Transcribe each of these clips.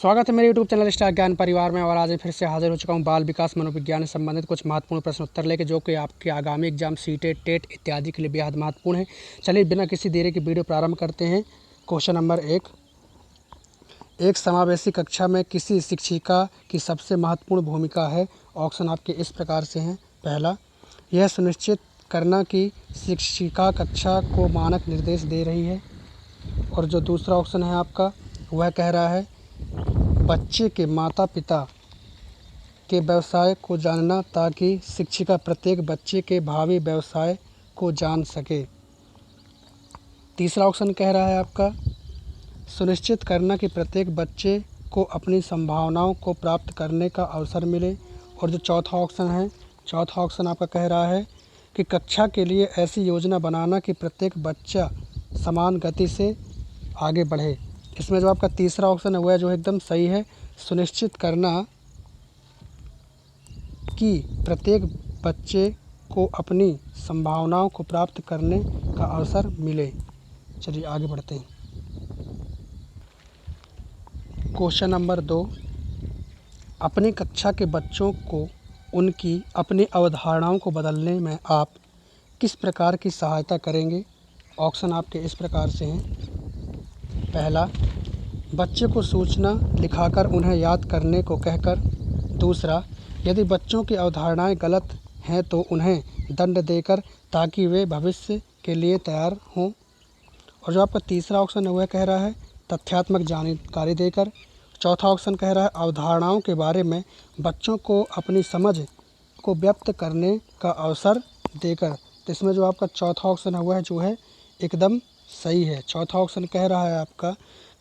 स्वागत है मेरे यूट्यूब चैनल स्टार ज्ञान परिवार में। और आज मैं फिर से हाजिर हो चुका हूं बाल विकास मनोविज्ञान से संबंधित कुछ महत्वपूर्ण प्रश्न उत्तर लेके, जो कि आपके आगामी एग्जाम सीटेट टेट इत्यादि के लिए बेहद महत्वपूर्ण है। चलिए बिना किसी देरी के वीडियो प्रारंभ करते हैं। क्वेश्चन नंबर 1, समावेशी कक्षा में किसी शिक्षिका की सबसे महत्वपूर्ण भूमिका है। ऑप्शन आपके इस प्रकार से हैं। पहला, यह सुनिश्चित करना कि शिक्षिका कक्षा को मानक निर्देश दे रही है। और जो दूसरा ऑप्शन है आपका, वह कह रहा है बच्चे के माता पिता के व्यवसाय को जानना, ताकि शिक्षिका प्रत्येक बच्चे के भावी व्यवसाय को जान सके। तीसरा ऑप्शन कह रहा है आपका सुनिश्चित करना कि प्रत्येक बच्चे को अपनी संभावनाओं को प्राप्त करने का अवसर मिले। और जो चौथा ऑप्शन आपका कह रहा है कि कक्षा के लिए ऐसी योजना बनाना कि प्रत्येक बच्चा समान गति से आगे बढ़े। इसमें जो आपका तीसरा ऑप्शन है वह जो एकदम सही है, सुनिश्चित करना कि प्रत्येक बच्चे को अपनी संभावनाओं को प्राप्त करने का अवसर मिले। चलिए आगे बढ़ते हैं। क्वेश्चन नंबर 2, अपनी कक्षा के बच्चों को उनकी अपनी अवधारणाओं को बदलने में आप किस प्रकार की सहायता करेंगे। ऑप्शन आपके इस प्रकार से हैं। पहला, बच्चे को सूचना लिखाकर उन्हें याद करने को कहकर। दूसरा, यदि बच्चों की अवधारणाएं गलत हैं तो उन्हें दंड देकर, ताकि वे भविष्य के लिए तैयार हों। और जो आपका तीसरा ऑप्शन है वह कह रहा है तथ्यात्मक जानकारी देकर। चौथा ऑप्शन कह रहा है अवधारणाओं के बारे में बच्चों को अपनी समझ को व्यक्त करने का अवसर देकर। तो इसमें जो आपका चौथा ऑप्शन है वह जो है एकदम सही है। चौथा ऑप्शन कह रहा है आपका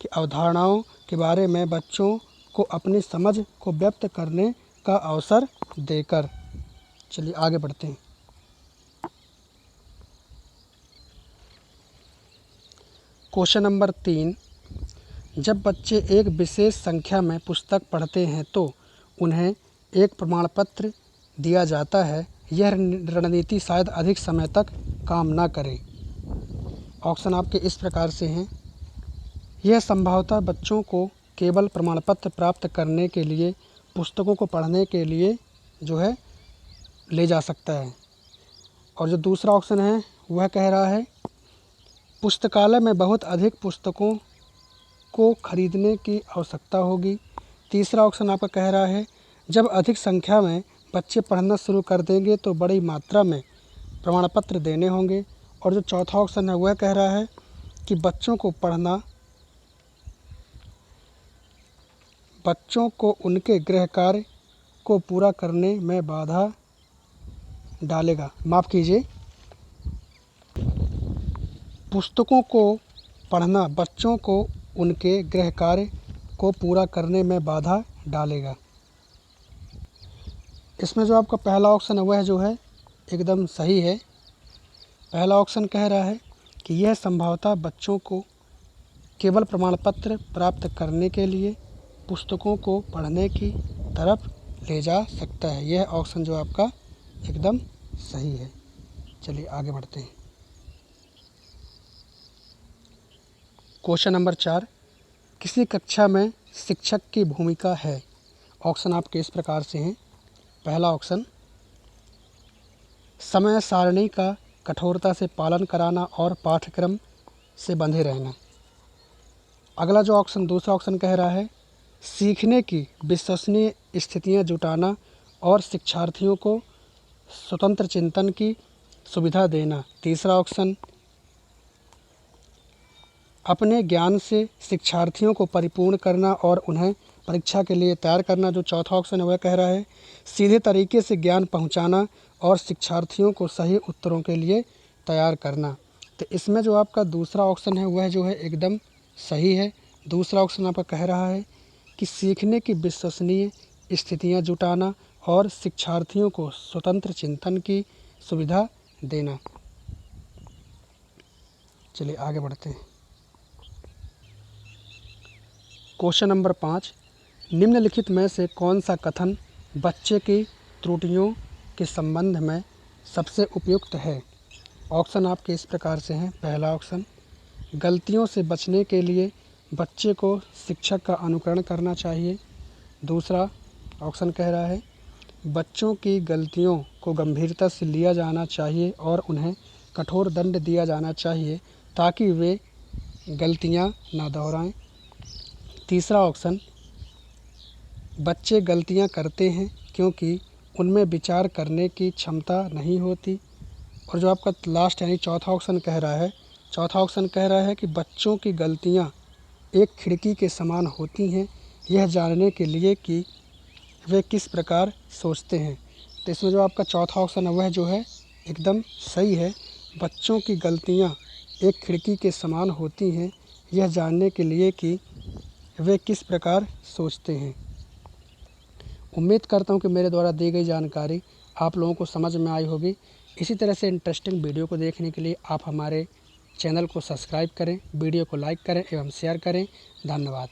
कि अवधारणाओं के बारे में बच्चों को अपनी समझ को व्यक्त करने का अवसर देकर। चलिए आगे बढ़ते हैं। क्वेश्चन नंबर 3, जब बच्चे एक विशेष संख्या में पुस्तक पढ़ते हैं तो उन्हें एक प्रमाण पत्र दिया जाता है। यह रणनीति शायद अधिक समय तक काम न करे। ऑप्शन आपके इस प्रकार से हैं। यह संभवतः बच्चों को केवल प्रमाण पत्र प्राप्त करने के लिए पुस्तकों को पढ़ने के लिए जो है ले जा सकता है। और जो दूसरा ऑप्शन है वह कह रहा है पुस्तकालय में बहुत अधिक पुस्तकों को खरीदने की आवश्यकता होगी। तीसरा ऑप्शन आपका कह रहा है जब अधिक संख्या में बच्चे पढ़ना शुरू कर देंगे तो बड़ी मात्रा में प्रमाण पत्र देने होंगे। और जो चौथा ऑप्शन है वह कह रहा है कि बच्चों को उनके गृह कार्य को पूरा करने में बाधा डालेगा। माफ़ कीजिए, पुस्तकों को पढ़ना बच्चों को उनके गृह कार्य को पूरा करने में बाधा डालेगा। इसमें जो आपका पहला ऑप्शन है वह जो है एकदम सही है। पहला ऑप्शन कह रहा है कि यह संभवतः बच्चों को केवल प्रमाण पत्र प्राप्त करने के लिए पुस्तकों को पढ़ने की तरफ ले जा सकता है। यह ऑप्शन जो आपका एकदम सही है। चलिए आगे बढ़ते हैं। क्वेश्चन नंबर 4, किसी कक्षा में शिक्षक की भूमिका है। ऑप्शन आपके इस प्रकार से हैं। पहला ऑप्शन, समय सारणी का कठोरता से पालन कराना और पाठ्यक्रम से बंधे रहना। अगला जो ऑप्शन दूसरा ऑप्शन कह रहा है सीखने की विश्वसनीय स्थितियां जुटाना और शिक्षार्थियों को स्वतंत्र चिंतन की सुविधा देना। तीसरा ऑप्शन, अपने ज्ञान से शिक्षार्थियों को परिपूर्ण करना और उन्हें परीक्षा के लिए तैयार करना। जो चौथा ऑप्शन है वह कह रहा है सीधे तरीके से ज्ञान पहुंचाना और शिक्षार्थियों को सही उत्तरों के लिए तैयार करना। तो इसमें जो आपका दूसरा ऑप्शन है वह जो है एकदम सही है। दूसरा ऑप्शन आपका कह रहा है कि सीखने की विश्वसनीय स्थितियां जुटाना और शिक्षार्थियों को स्वतंत्र चिंतन की सुविधा देना। चलिए आगे बढ़ते हैं। क्वेश्चन नंबर 5, निम्नलिखित में से कौन सा कथन बच्चे की त्रुटियों के संबंध में सबसे उपयुक्त है। ऑप्शन आपके इस प्रकार से हैं। पहला ऑप्शन, गलतियों से बचने के लिए बच्चे को शिक्षक का अनुकरण करना चाहिए। दूसरा ऑप्शन कह रहा है बच्चों की गलतियों को गंभीरता से लिया जाना चाहिए और उन्हें कठोर दंड दिया जाना चाहिए ताकि वे गलतियां ना दोहराएं। तीसरा ऑप्शन बच्चे गलतियां करते हैं क्योंकि उनमें विचार करने की क्षमता नहीं होती। और जो आपका लास्ट यानी चौथा ऑप्शन कह रहा है कि बच्चों की गलतियां एक खिड़की के समान होती हैं, यह जानने के लिए कि वे किस प्रकार सोचते हैं। तो इसमें जो आपका चौथा ऑप्शन है वह जो है एकदम सही है। बच्चों की गलतियां एक खिड़की के समान होती हैं, यह जानने के लिए कि वे किस प्रकार सोचते हैं। उम्मीद करता हूँ कि मेरे द्वारा दी गई जानकारी आप लोगों को समझ में आई होगी। इसी तरह से इंटरेस्टिंग वीडियो को देखने के लिए आप हमारे चैनल को सब्सक्राइब करें, वीडियो को लाइक करें एवं शेयर करें। धन्यवाद।